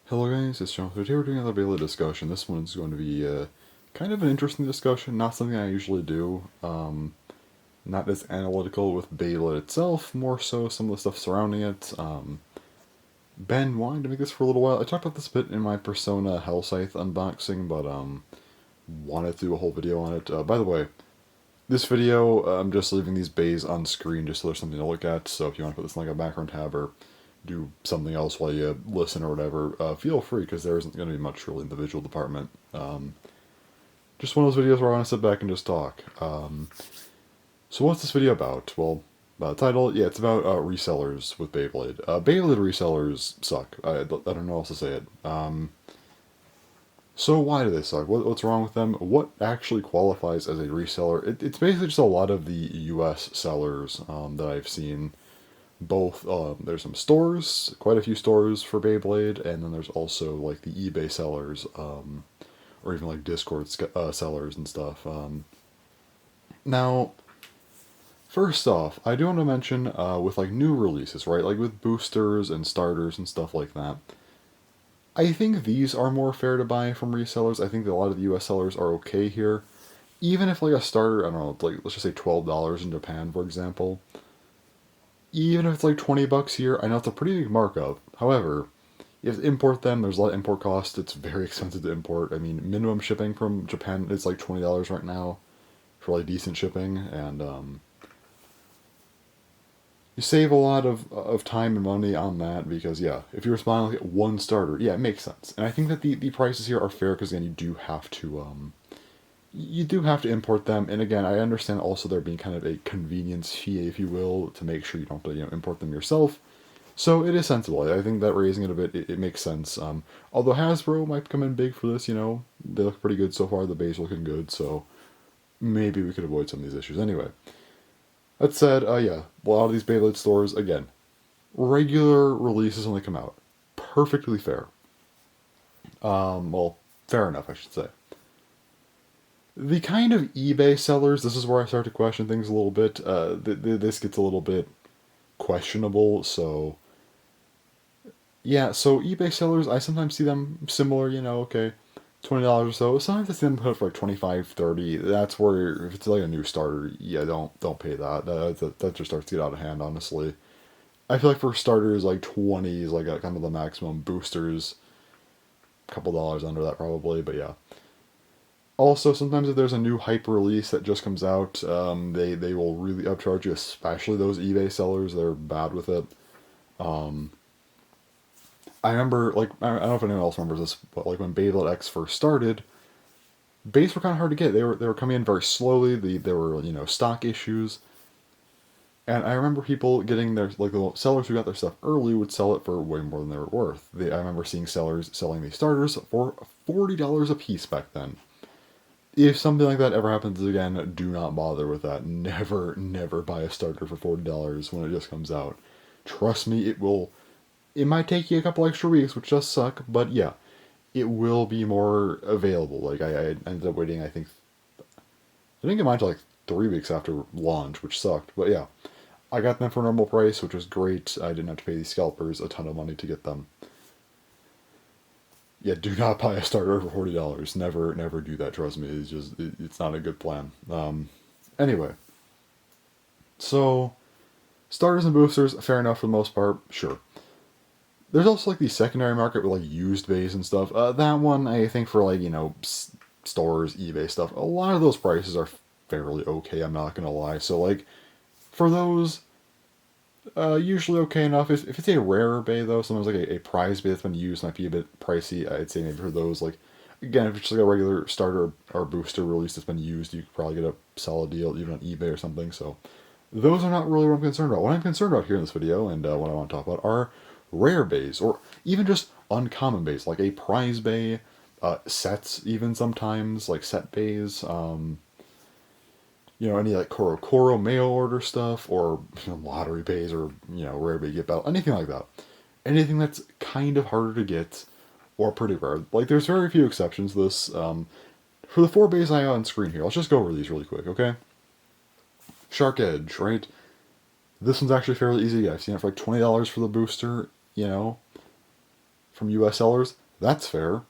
Hello guys, it's John. So today we're doing another Beyblade discussion. This one's going to be kind of an interesting discussion, not something I usually do. Not as analytical with Beyblade itself, more so some of the stuff surrounding it. Been wanting to make this for a little while. I talked about this a bit in my Persona Hell Scythe unboxing, but wanted to do a whole video on it. By the way, this video, I'm just leaving these bays on screen just so there's something to look at, so if you want to put this in like a background tab or do something else while you listen or whatever, feel free, because there isn't going to be much really in the visual department. Just one of those videos where I want to sit back and just talk. So what's this video about? Well, the title, yeah, it's about resellers with Beyblade. Beyblade resellers suck. I don't know how else to say it. So why do they suck? What's wrong with them? What actually qualifies as a reseller? It's basically just a lot of the US sellers that I've seen. Both, there's some stores, quite a few stores for Beyblade, and then there's also like the eBay sellers, or even like Discord sellers and stuff. Now, first off, I do want to mention with like new releases, right? Like with boosters and starters and stuff like that. I think these are more fair to buy from resellers. I think that a lot of the US sellers are okay here. Even if like a starter, I don't know, like let's just say $12 in Japan, for example. Even if it's like 20 bucks here, I know it's a pretty big markup. However, you have to import them, there's a lot of import costs, it's very expensive to import. I mean, minimum shipping from Japan is like $20 right now for like decent shipping, and you save a lot of time and money on that because, yeah, if you're responding like one starter, yeah, it makes sense. And I think that the prices here are fair because, again, you do have to import them, and again, I understand also there being kind of a convenience fee, if you will, to make sure you don't have to import them yourself. So it is sensible. I think that raising it a bit, it makes sense. Although Hasbro might come in big for this, they look pretty good so far. The base looking good, so maybe we could avoid some of these issues. Anyway, that said, yeah, a lot of these Beyblade stores, again, regular releases when they come out, perfectly fair. Well, fair enough, I should say. The kind of eBay sellers, this is where I start to question things a little bit. This gets a little bit questionable, so yeah, so eBay sellers, I sometimes see them similar, okay, $20 or so. Sometimes I see them put for like 25, 30. That's where, if it's like a new starter, yeah, don't pay that. That just starts to get out of hand, honestly. I feel like for starters, like 20 is like kind of the maximum. Boosters, a couple dollars under that probably, but yeah. Also, sometimes if there's a new hype release that just comes out, they will really upcharge you, especially those eBay sellers. They're bad with it. I remember, like, I don't know if anyone else remembers this, but like when Beyblade X first started, bays were kind of hard to get. They were coming in very slowly. There were stock issues, and I remember people getting their, like, the sellers who got their stuff early would sell it for way more than they were worth. I remember seeing sellers selling these starters for $40 a piece back then. If something like that ever happens again, do not bother with that. Never, never buy a starter for $40 when it just comes out. Trust me, it will. It might take you a couple extra weeks, which does suck, but yeah, it will be more available. Like I ended up waiting, I think it might like 3 weeks after launch, which sucked. But yeah, I got them for normal price, which was great. I didn't have to pay these scalpers a ton of money to get them. Yeah, do not buy a starter for $40. Never, never do that. Trust me, it's not a good plan. Anyway, so starters and boosters, fair enough for the most part. Sure. There's also like the secondary market with like used bays and stuff. That one, I think, for like stores, eBay stuff, a lot of those prices are fairly okay. I'm not gonna lie. So like for those, usually okay enough. If it's a rarer bay though, sometimes like a prize bay that's been used might be a bit pricey. I'd say maybe for those, like, again, if it's just like a regular starter or booster release that's been used, you could probably get a solid deal even on eBay or something. So those are not really what I'm concerned about. What I'm concerned about here in this video, and what I want to talk about, are rare bays, or even just uncommon bays, like a prize bay, sets even sometimes, like set bays, any like Koro mail order stuff, or lottery bays, or rare bay get battle, anything like that. Anything that's kind of harder to get, or pretty rare. Like, there's very few exceptions to this. For the 4 bays I have on screen here, let's just go over these really quick, okay? Shark Edge, right? This one's actually fairly easy. I've seen it for like $20 for the booster, from US sellers. That's fair.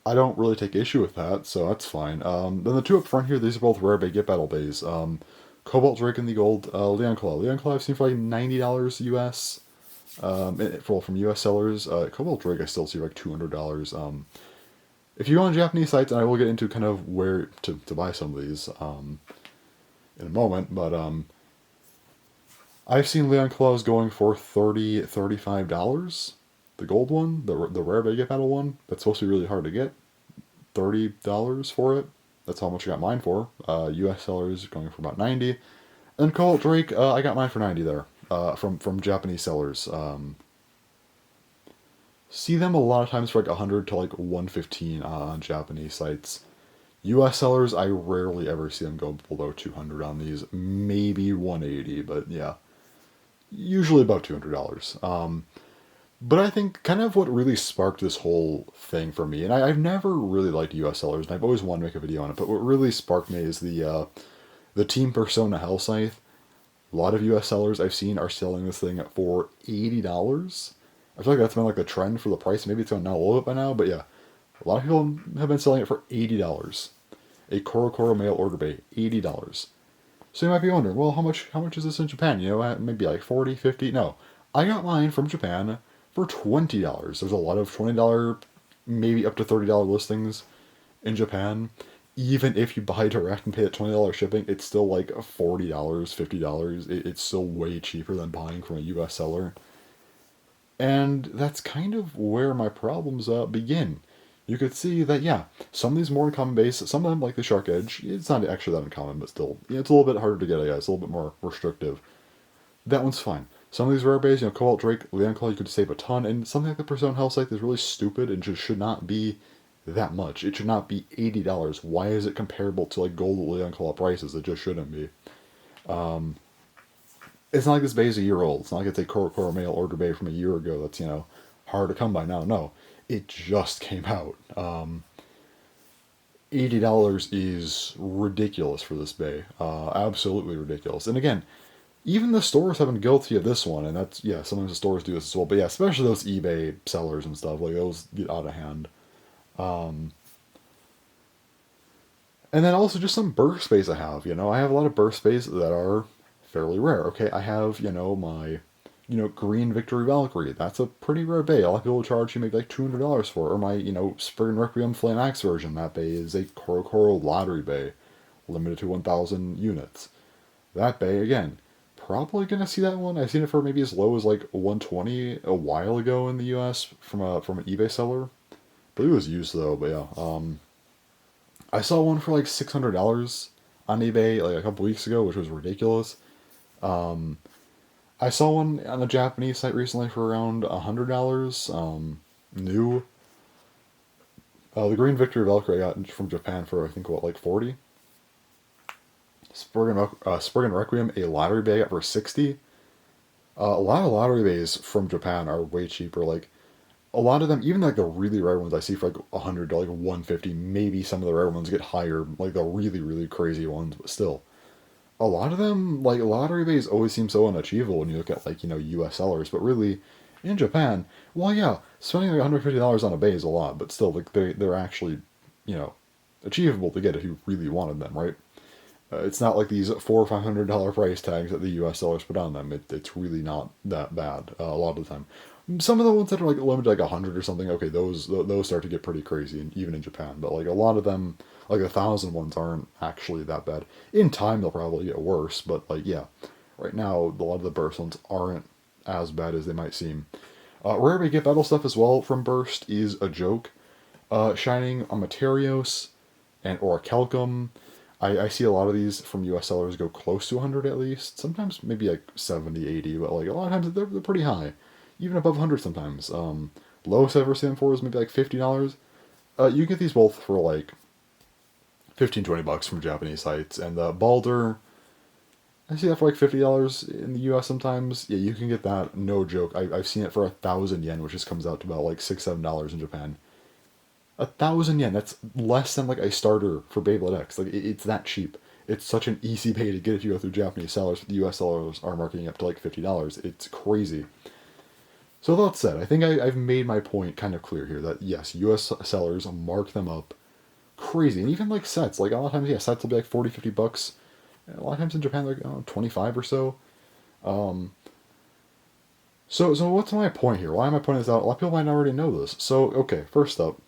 I don't really take issue with that, so that's fine. Then the two up front here, these are both rare Get Battle Bays. Cobalt Drake and the gold Leon Claw. Leon Claw I've seen for like $90 US. From US sellers. Cobalt Drake I still see for like $200. If you go on Japanese sites, and I will get into kind of where to buy some of these in a moment, but I've seen Leon Claws going for $35. The gold one, the rare Get Battle one, that's supposed to be really hard to get. $30 for it. That's how much I got mine for. US sellers going for about 90. And Cobalt Drake, I got mine for 90 there. From Japanese sellers. See them a lot of times for like 100 to like 115 on Japanese sites. US sellers, I rarely ever see them go below 200 on these. Maybe 180, but yeah. Usually about $200. But I think kind of what really sparked this whole thing for me, and I've never really liked US sellers, and I've always wanted to make a video on it, but what really sparked me is the Team Persona Hell Scythe. A lot of US sellers I've seen are selling this thing for $80. I feel like that's been like the trend for the price. Maybe it's gone down a little bit by now, but yeah. A lot of people have been selling it for $80. A Korokoro mail order bay, $80. So you might be wondering, well, how much is this in Japan? You know, maybe like 40, 50? No. I got mine from Japan for $20. There's a lot of $20, maybe up to $30 listings in Japan. Even if you buy direct and pay that $20 shipping, it's still like $40, $50. It's still way cheaper than buying from a US seller. And that's kind of where my problems begin. You could see that, yeah, some of these more uncommon base, some of them, like the Shark Edge, it's not actually that uncommon, but still, yeah, it's a little bit harder to get, I guess, a little bit more restrictive. That one's fine. Some of these rare bays, Cobalt Drake, Leon Claw, you could save a ton, and something like the Persona Hell Scythe is really stupid and just should not be that much. It should not be $80. Why is it comparable to, like, gold Leon Claw prices? It just shouldn't be. It's not like this bay is a year old. It's not like it's a Korokoro mail order bay from a year ago that's, hard to come by now. No. It just came out. $80 is ridiculous for this bay. Absolutely ridiculous. And again, even the stores have been guilty of this one, and that's, yeah, sometimes the stores do this as well. But yeah, especially those eBay sellers and stuff, like those get out of hand. And then also just some burst bays I have. I have a lot of burst bays that are fairly rare. Okay, I have, my, Green Victory Valkyrie. That's a pretty rare bay. A lot of people will charge you maybe like $200 for it. Or my, Spring Requiem Flame Axe version. That bay is a Korokoro lottery bay, limited to 1,000 units. That bay, again, probably going to see that one. I've seen it for maybe as low as like 120 a while ago in the US from an eBay seller. I believe it was used though, but yeah. I saw one for like $600 on eBay like a couple weeks ago, which was ridiculous. I saw one on a Japanese site recently for around $100, new. The Green Victory Valkyrie I got from Japan for, I think, like 40? Spurgen Requiem, a lottery bay, I got for 60. A lot of lottery bays from Japan are way cheaper. Like, a lot of them, even like the really rare ones I see for like 100 to like 150, maybe some of the rare ones get higher, like the really, really crazy ones, but still. A lot of them, like, lottery bays always seem so unachievable when you look at, like, US sellers, but really, in Japan, well, yeah, spending like $150 on a bay is a lot, but still, like, they're actually, achievable to get if you really wanted them, right? It's not like these $400 or $500 price tags that the US sellers put on them. It's really not that bad a lot of the time. Some of the ones that are like limited to like 100 or something, okay, those start to get pretty crazy, even in Japan. But like a lot of them, like 1,000 ones aren't actually that bad. In time, they'll probably get worse, but like yeah, right now a lot of the burst ones aren't as bad as they might seem. Rare Get Battle stuff as well from Burst is a joke. Shining a Materios and or a Kelcum. I see a lot of these from US sellers go close to 100 at least. Sometimes maybe like 70, 80, but like a lot of times they're pretty high. Even above 100 sometimes. Lowest I've ever seen them for is maybe like $50. You get these both for like 15, $20 from Japanese sites. And Balder, I see that for like $50 in the US sometimes. Yeah, you can get that, no joke. I've seen it for 1,000 yen, which just comes out to about like $6, $7 in Japan. 1,000 yen, that's less than like a starter for Beyblade X. Like, it's that cheap. It's such an easy pay to get if you go through Japanese sellers, but the US sellers are marking up to like $50. It's crazy. So that said, I think I've made my point kind of clear here that yes, U.S. sellers mark them up crazy, and even like sets, like a lot of times, yeah, sets will be like 40, $50. A lot of times in Japan, they're like 25 or so. Um, so what's my point here? Why am I pointing this out? A lot of people might already know this. So okay, first up,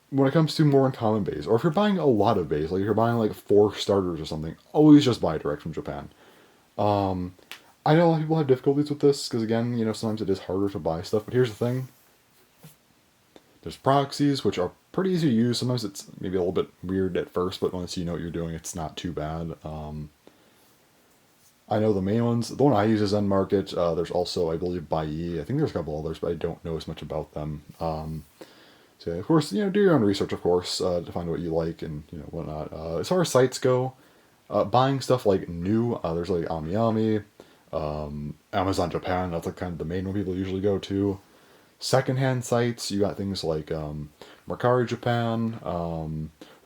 when it comes to more uncommon bays, or if you're buying a lot of bays, like if you're buying like 4 starters or something, always just buy direct from Japan. Um, I know a lot of people have difficulties with this because again, sometimes it is harder to buy stuff. But here's the thing: there's proxies which are pretty easy to use. Sometimes it's maybe a little bit weird at first, but once you know what you're doing, it's not too bad. I know the main ones. The one I use is Zen Market. There's also, I believe, Bai. I think there's a couple others, but I don't know as much about them. So of course, do your own research, of course, to find what you like and whatnot. As far as sites go, buying stuff like new, there's like AmiAmi, Amazon Japan. That's like kind of the main one people usually go to. Secondhand sites, you got things like Mercari Japan,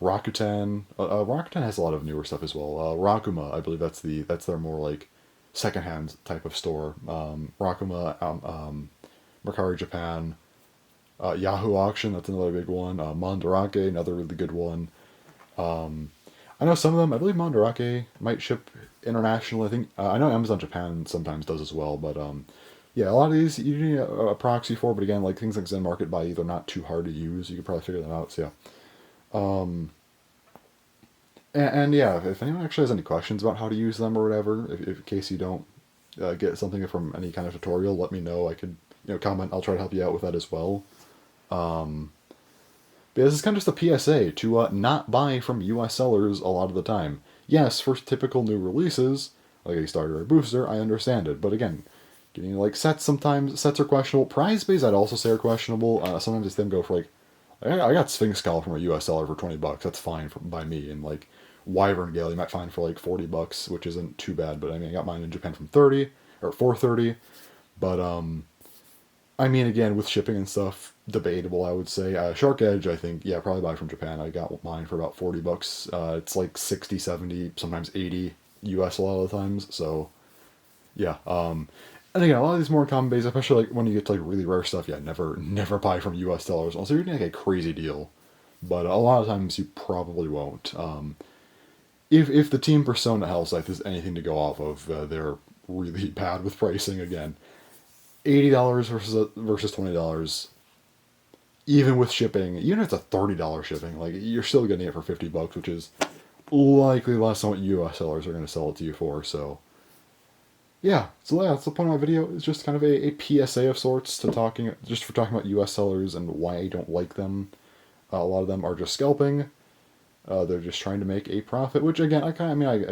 Rakuten. Rakuten has a lot of newer stuff as well. Rakuma, I believe that's their more like secondhand type of store. Rakuma, Mercari Japan, Yahoo Auction, that's another big one. Mandarake, another really good one. I know some of them. I believe Mandarake might ship internationally. I think I know Amazon Japan sometimes does as well, but yeah, a lot of these you need a proxy for. But again, like things like Zen Market Buy, they're not too hard to use. You could probably figure them out. So yeah. And yeah, if anyone actually has any questions about how to use them or whatever, if in case you don't get something from any kind of tutorial, let me know. I could comment. I'll try to help you out with that as well. But this is kind of just a PSA to not buy from US sellers a lot of the time. Yes, for typical new releases, like a starter or booster, I understand it. But again, getting like sets sometimes, sets are questionable. Prize bays I'd also say are questionable. Sometimes it's them go for like, I got Sphinx Skull from a US seller for $20. That's fine by me. And like Wyvern Gale you might find for like $40, which isn't too bad. But I mean, I got mine in Japan from 30 or 430. But I mean, again, with shipping and stuff, debatable, I would say. Shark Edge, I think, yeah, probably buy from Japan. I got mine for about $40. It's like 60, 70, sometimes 80 US a lot of the times. So, yeah. And again, a lot of these more common bays, especially like when you get to like really rare stuff, yeah, never buy from US sellers. Also, you're getting like a crazy deal. But a lot of times you probably won't. If the Team Persona Hell site is anything to go off of, they're really bad with pricing again. $80 versus $20, even with shipping, even if it's a $30 shipping, like you're still getting it for $50, which is likely less than what US sellers are going to sell it to you for. So yeah, that's the point of my video. It's just kind of a PSA of sorts to talking about US sellers and why I don't like them. A lot of them are just scalping. They're just trying to make a profit, which again, I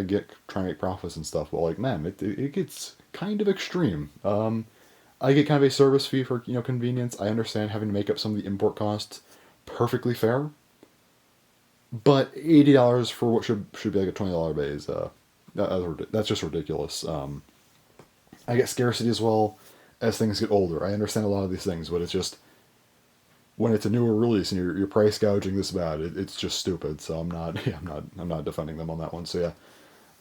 get trying to make profits and stuff, but like, man, it gets kind of extreme. I get kind of a service fee for convenience. I understand having to make up some of the import costs, perfectly fair. But $80 for what should be like a $20 bay is that's just ridiculous. I get scarcity as well as things get older. I understand a lot of these things, but it's just when it's a newer release and you're price gouging this bad, it's just stupid. So I'm not I'm not defending them on that one. So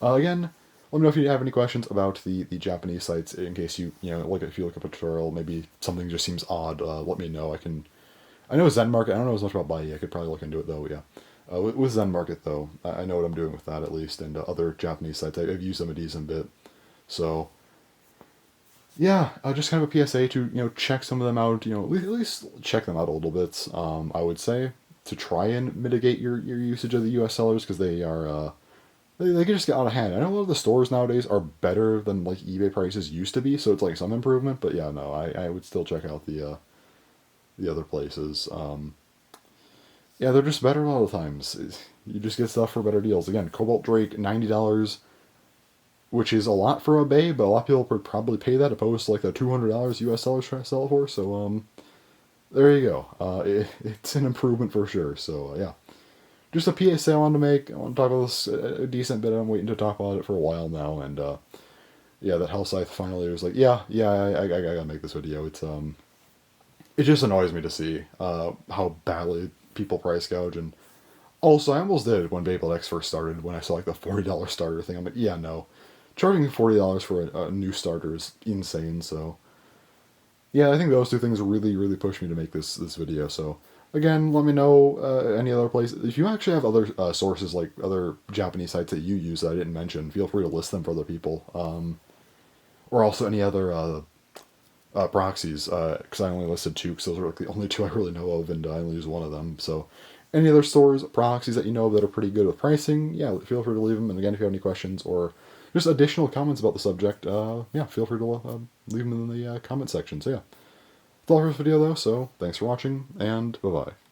yeah, again, let me know if you have any questions about the Japanese sites. In case if you look up a tutorial, maybe something just seems odd. Let me know. I know Zen Market. I don't know as much about Bai. I could probably look into it though. Yeah, with Zen Market though, I know what I'm doing with that at least, and other Japanese sites. I've used them a decent bit. So yeah, just kind of a PSA to check some of them out. At least check them out a little bit. I would say to try and mitigate your usage of the U.S. sellers because they are. They can just get out of hand. I know a lot of the stores nowadays are better than like eBay prices used to be, so it's like some improvement. But yeah, no, I would still check out the other places. Yeah, they're just better a lot of the times. You just get stuff for better deals. Again, Cobalt Drake $90, which is a lot for a bay, but a lot of people would probably pay that opposed to like the $200 US sellers try to sell it for. So there you go. It's an improvement for sure. So yeah. Just a PSA I wanted to make. I want to talk about this a decent bit. I'm waiting to talk about it for a while now, and yeah, that Hell Scythe finally was like, yeah, I gotta make this video. It just annoys me to see how badly people price gouge, and also I almost did when Beyblade X first started when I saw like the $40 starter thing. I'm like, yeah, no, charging $40 for a new starter is insane. So yeah, I think those two things really, really pushed me to make this video. So again, let me know any other places. If you actually have other sources, like other Japanese sites that you use that I didn't mention, feel free to list them for other people. Or also any other proxies, because I only listed two, because those are like the only two I really know of, and I only use one of them. So any other stores, proxies that you know that are pretty good with pricing, yeah, feel free to leave them. And again, if you have any questions or just additional comments about the subject, yeah, feel free to leave them in the comment section. So yeah, that's all for this video though, so thanks for watching, and bye-bye.